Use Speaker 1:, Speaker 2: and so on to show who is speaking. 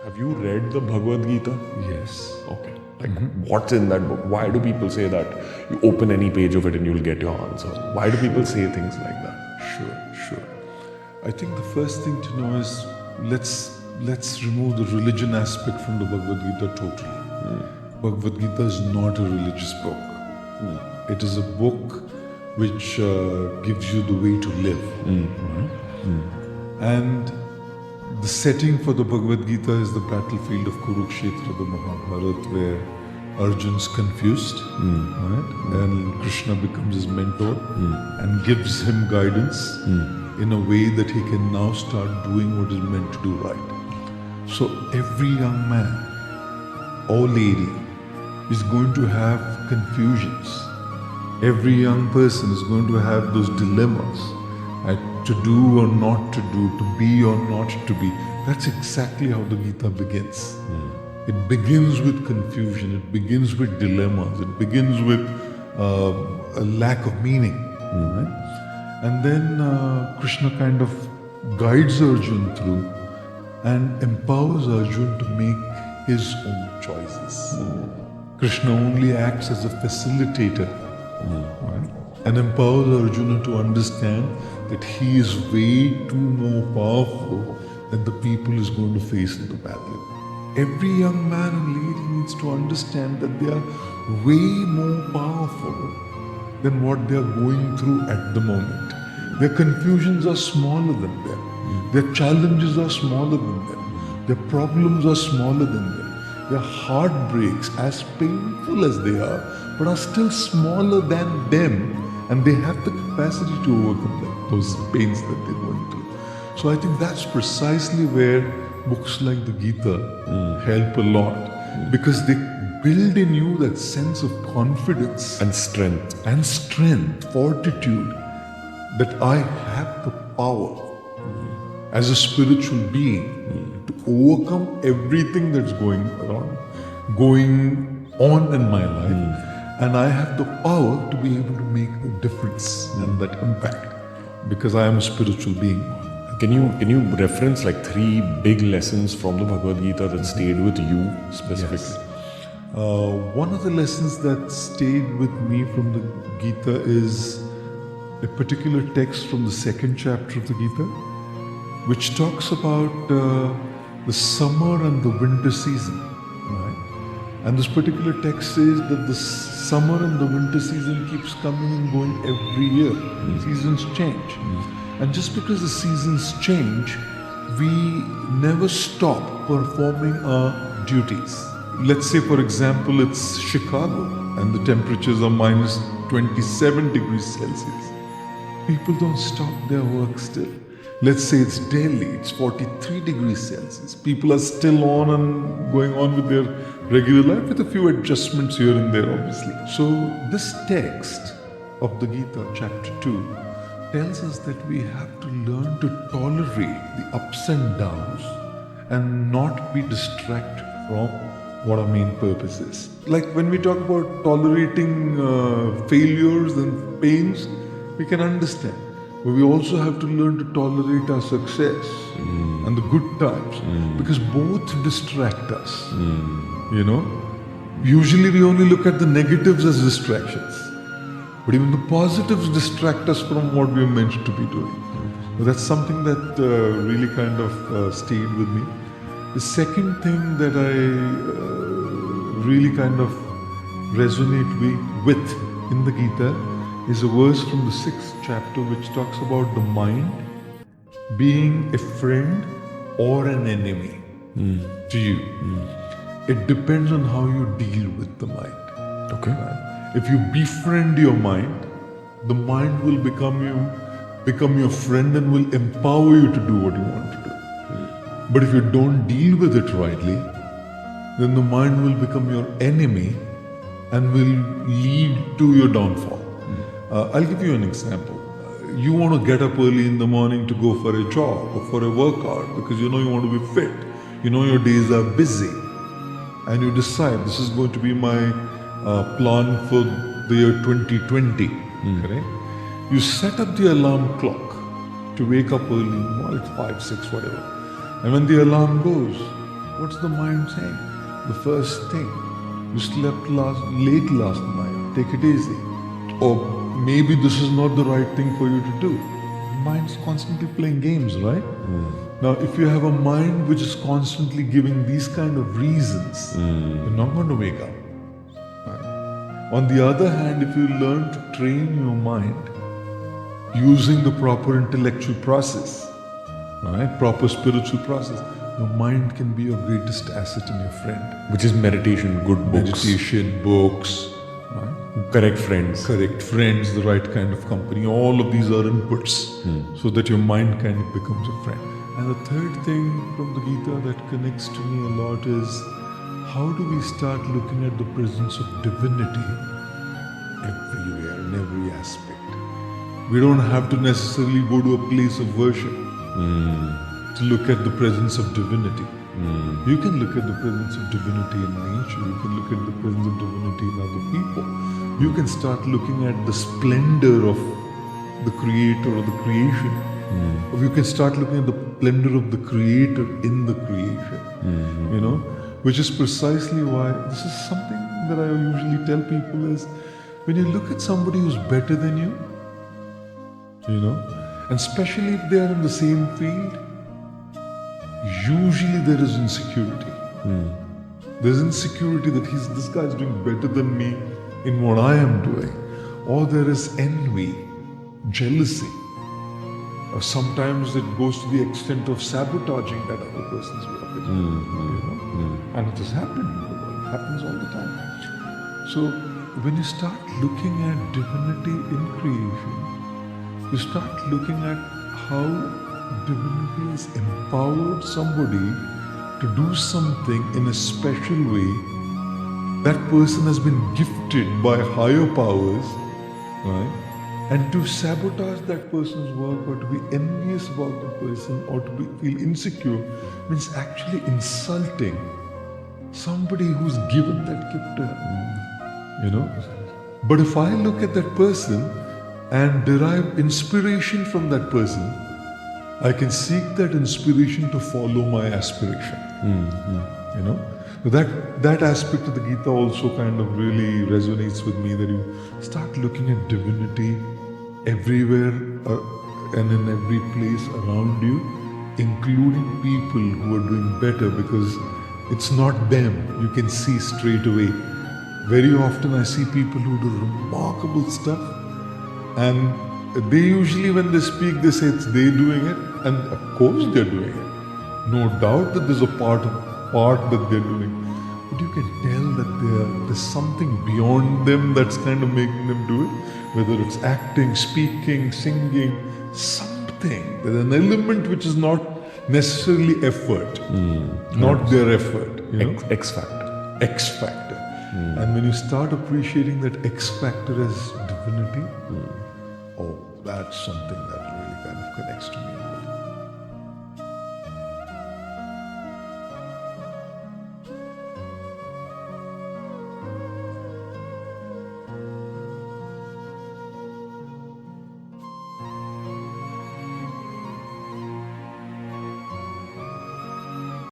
Speaker 1: Have you read the Bhagwad Gita?
Speaker 2: Yes.
Speaker 1: Okay. What's in that book? Why do people say that you open any page of it and you'll get your answer? Why do people say things like that?
Speaker 2: Sure. I think the first thing to know is let's remove the religion aspect from the Bhagavad Gita totally. Bhagavad Gita is not a religious book. It is a book which gives you the way to live. And the setting for the Bhagavad Gita is the battlefield of Kurukshetra, the Mahabharata, where Arjun's confused, right? And Krishna becomes his mentor and gives him guidance in a way that he can now start doing what is meant to do right. So every young man or lady is going to have confusions. Every young person is going to have those dilemmas to do or not to do, to be or not to be. That's exactly how the Gita begins. It begins with confusion, it begins with dilemmas, it begins with a lack of meaning. Right? And then Krishna kind of guides Arjun through and empowers Arjun to make his own choices. Krishna only acts as a facilitator, right? And empowers Arjuna to understand that he is way too more powerful than the people is going to face in the battle. Every young man and lady needs to understand that they are way more powerful than what they are going through at the moment. Their confusions are smaller than them. Their challenges are smaller than them. Their problems are smaller than them. Their heartbreaks, as painful as they are still smaller than them, and they have the capacity to overcome them, those pains that they're going through. So I think that's precisely where books like the Gita help a lot, because they build in you that sense of confidence
Speaker 1: And strength.
Speaker 2: fortitude, that I have the power as a spiritual being to overcome everything that's going on in my life. And I have the power to be able to make a difference and that impact, because I am a spiritual being.
Speaker 1: Can you reference like 3 big lessons from the Bhagavad Gita that stayed with you specifically?
Speaker 2: Yes. One of the lessons that stayed with me from the Gita is a particular text from the 2nd chapter of the Gita, which talks about the summer and the winter season. Right? And this particular text says that the summer and the winter season keeps coming and going every year. Seasons change. And just because the seasons change, we never stop performing our duties. Let's say, for example, it's Chicago and the temperatures are minus 27 degrees Celsius. People don't stop their work still. Let's say it's Delhi, it's 43 degrees Celsius. People are still on and going on with their regular life with a few adjustments here and there, obviously. So this text of the Gita, chapter 2, tells us that we have to learn to tolerate the ups and downs and not be distracted from what our main purpose is. Like when we talk about tolerating failures and pains, we can understand. But we also have to learn to tolerate our success and the good times, because both distract us. You know, usually we only look at the negatives as distractions, but even the positives distract us from what we are meant to be doing. So that's something that really kind of stayed with me. The second thing that I really kind of resonate with in the Gita is a verse from the 6th chapter which talks about the mind being a friend or an enemy to you. It depends on how you deal with the mind.
Speaker 1: Okay.
Speaker 2: Right? If you befriend your mind, the mind will become your friend and will empower you to do what you want to do. But if you don't deal with it rightly, then the mind will become your enemy and will lead to your downfall. I'll give you an example. You want to get up early in the morning to go for a jog or for a workout because you know you want to be fit. You know your days are busy. And you decide this is going to be my plan for the year 2020. Correct? You set up the alarm clock to wake up early, well, it's 5, 6, whatever. And when the alarm goes, What's the mind saying? The first thing, you slept late last night, take it easy. Or maybe this is not the right thing for you to do. Mind's constantly playing games, right? Now, if you have a mind which is constantly giving these kind of reasons, you're not going to wake up. Right? On the other hand, if you learn to train your mind using the proper intellectual process, right, proper spiritual process, your mind can be your greatest asset and your friend.
Speaker 1: Which is meditation, good books,
Speaker 2: Meditation, books, right?
Speaker 1: correct friends.
Speaker 2: Correct friends, the right kind of company, all of these are inputs so that your mind kind of becomes a friend. And the third thing from the Gita that connects to me a lot is how do we start looking at the presence of divinity everywhere, in every aspect. We don't have to necessarily go to a place of worship to look at the presence of divinity. You can look at the presence of divinity in nature, you can look at the presence of divinity in other people. You can start looking at the splendor of the creator or the creation. Or you can start looking at the splendor of the creator in the creation. You know, which is precisely why this is something that I usually tell people is when you look at somebody who's better than you know, and especially if they are in the same field, usually there is insecurity. There's insecurity that this guy is doing better than me in what I am doing. Or there is envy, jealousy. Or sometimes it goes to the extent of sabotaging that other person's work. You know? And it has happened in the world. It happens all the time. So when you start looking at divinity in creation, you start looking at how divinity has empowered somebody to do something in a special way. That person has been gifted by higher powers, right? And to sabotage that person's work or to be envious about that person or to feel insecure means actually insulting somebody who's given that gift to him. You know? But if I look at that person and derive inspiration from that person, I can seek that inspiration to follow my aspiration. You know, that aspect of the Gita also kind of really resonates with me. That you start looking at divinity everywhere and in every place around you, including people who are doing better, because it's not them. You can see straight away. Very often I see people who do remarkable stuff, and they usually, when they speak, they say it's they doing it, and of course they're doing it. No doubt that there's a part that they're doing, but you can tell that there's something beyond them that's kind of making them do it. Whether it's acting, speaking, singing, something. There's an element which is not necessarily effort, not their effort. You know?
Speaker 1: X factor.
Speaker 2: X factor. And when you start appreciating that X factor as divinity, oh, that's something that really kind of connects to me.